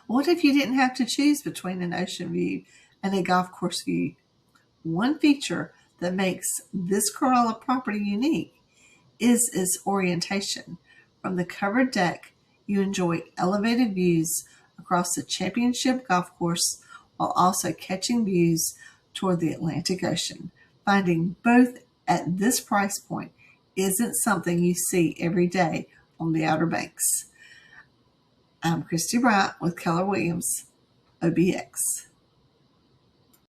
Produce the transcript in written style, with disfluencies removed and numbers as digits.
What if you didn't have to choose between an ocean view and a golf course view? One feature that makes this Corolla property unique is its orientation. From the covered deck, you enjoy elevated views across the championship golf course while also catching views toward the Atlantic Ocean. Finding both at this price point isn't something you see every day on the Outer Banks. I'm Christi Bryant with Keller Williams OBX.